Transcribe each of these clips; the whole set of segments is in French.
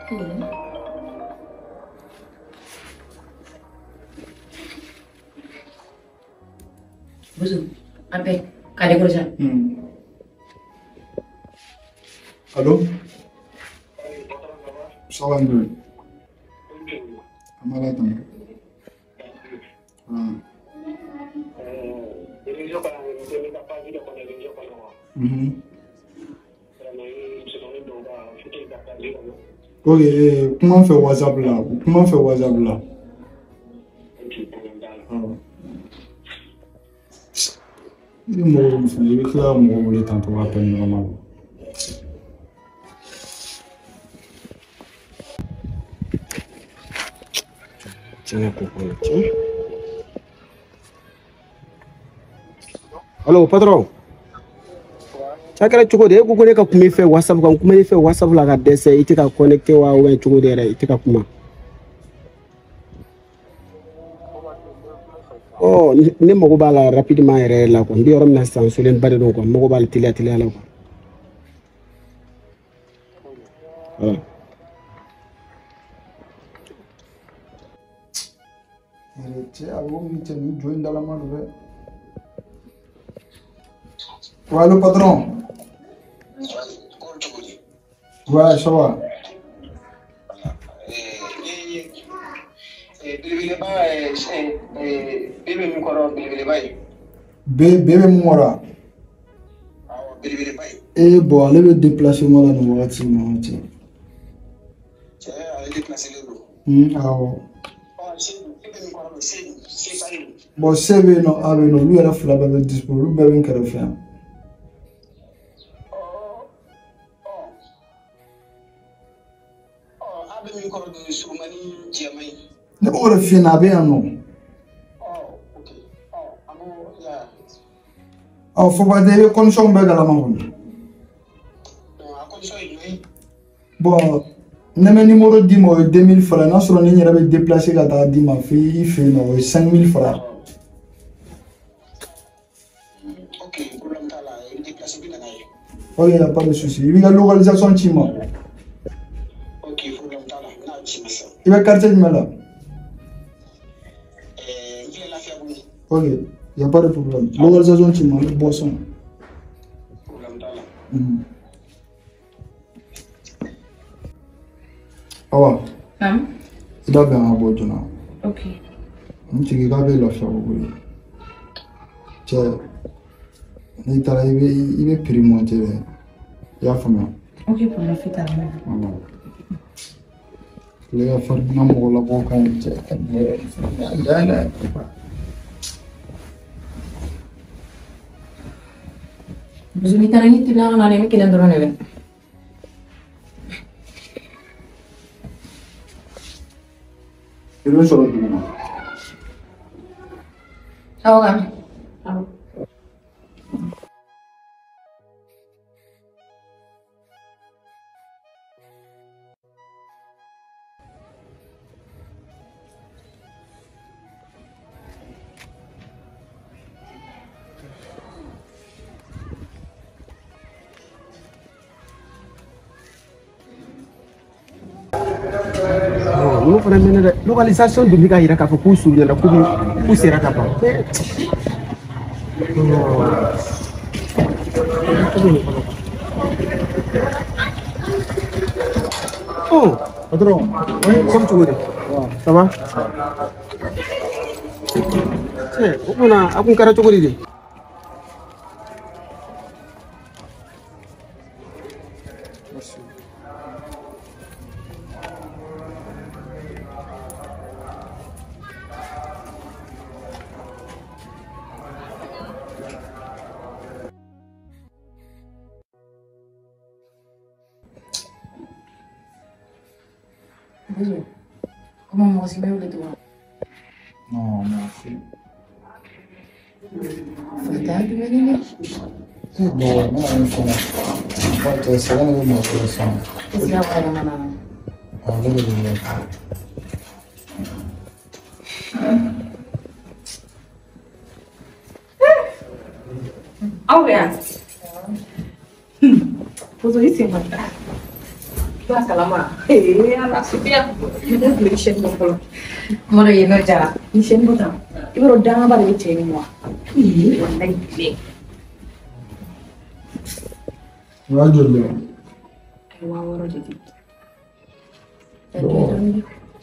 Bonjour. Appel. Kade Goja. Allô? Ça va, Andrew? Amala tam. Ok, comment faire WhatsApp là? Comment faire WhatsApp là? Il est clair, mon gars, tantôt à peine normal. Allô, patron. Chakara cogo de ko ne ka kuma fɛ WhatsApp kan kuma ne fɛ WhatsApp la ka dɛsɛ i tɛ ka connecter wa ou bien cogo de yɛrɛ i tɛ ka kuma. Oh, ne mago b'a la rapidement yɛrɛ la quoi. N bɛ yɔrɔ min na sisan solen ba de don quoi. N mago b'a la teliya teliya la quoi. Voilà. Ouais, le patron. Ouais, ça va. Bébé Moura. Et bon, allez le déplacer moi là dans le bâtiment. Bon, c'est bien, non, lui, elle a fait la balle disponible, lui, bien qu'elle a fait. Ne pas le faire n'avoir non. Oh, faut pas dire condition belle à la main. Bon, ne me numéro 10 moi 2000 francs, non seulement il avait déplacé la date 10 ma fille, il fait non 5000 francs. Ok, il n'y a pas de souci. Il y a la localisation Chima. Il y a quartier de Mela. Ok, il n'y a pas de problème. Localisation Chima, le boisson. Awa. Il a bien un bon journal. Ok. Tu regardes la faire au bout. Tiens. Il est primonté. Il y a fait. Ok, pour la fête à la maison. Il y a fait un amour là pour qu'on te. Vous avez terminé de la ramener, mais qui n'a pas de problème. Il est sur le bout. Ah ouais. Ah ouais. Nous fana mɛnɛ dɛ localisation dun bɛ ka yira k'a fɔ k'u surunyana k'u sera ka ban. Oh, patron, comme cogo di? Ça va? O kumana a kun kɛra cogo di de? Comment vous avez le droit? Non, merci. Fatal de venir. Non, non, c'est là où je me sens. C'est là où la maman. Ah, je vais le Oh, yeah. Posso ir sim, mano. Ba kalama. Ala supia. Kita beli shen bokolo. Moro yeno jara. Ni shen bota. Ibaro danga ba de cheni mo. Wallahi be. Rajolo. Wa woro jiti.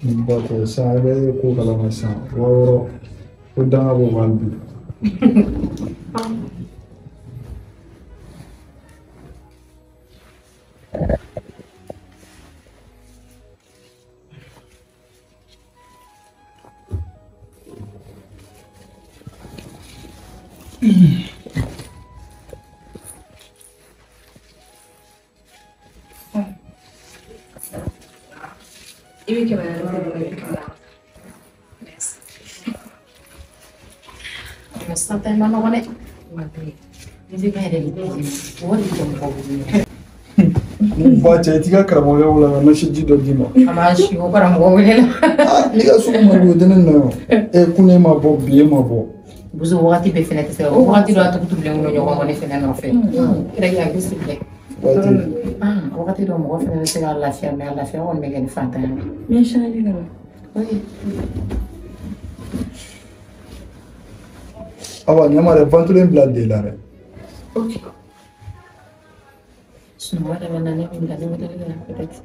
Mbate sabe ko kala masa. Woro. Udanga bo walbi. Ibi que me yes. Me está teniendo con él. Dice que eres el wori ko Mbate tika karamo ya wala na shiji do dimo. amashi ko para mo wele Ah, liga su ma do denen na. E kune ma bo biye ma bo. buzu wakati be fenêtre se wakati do atu kutu blengo nyo ko ne fenêtre fe rek ya gis bi wakati do mo fenêtre se la fière on me gen fanta Mais chérie, là. oui Awa nyama re ventulen blade la re. ok sunu wala na ne mi ngani wala peut-être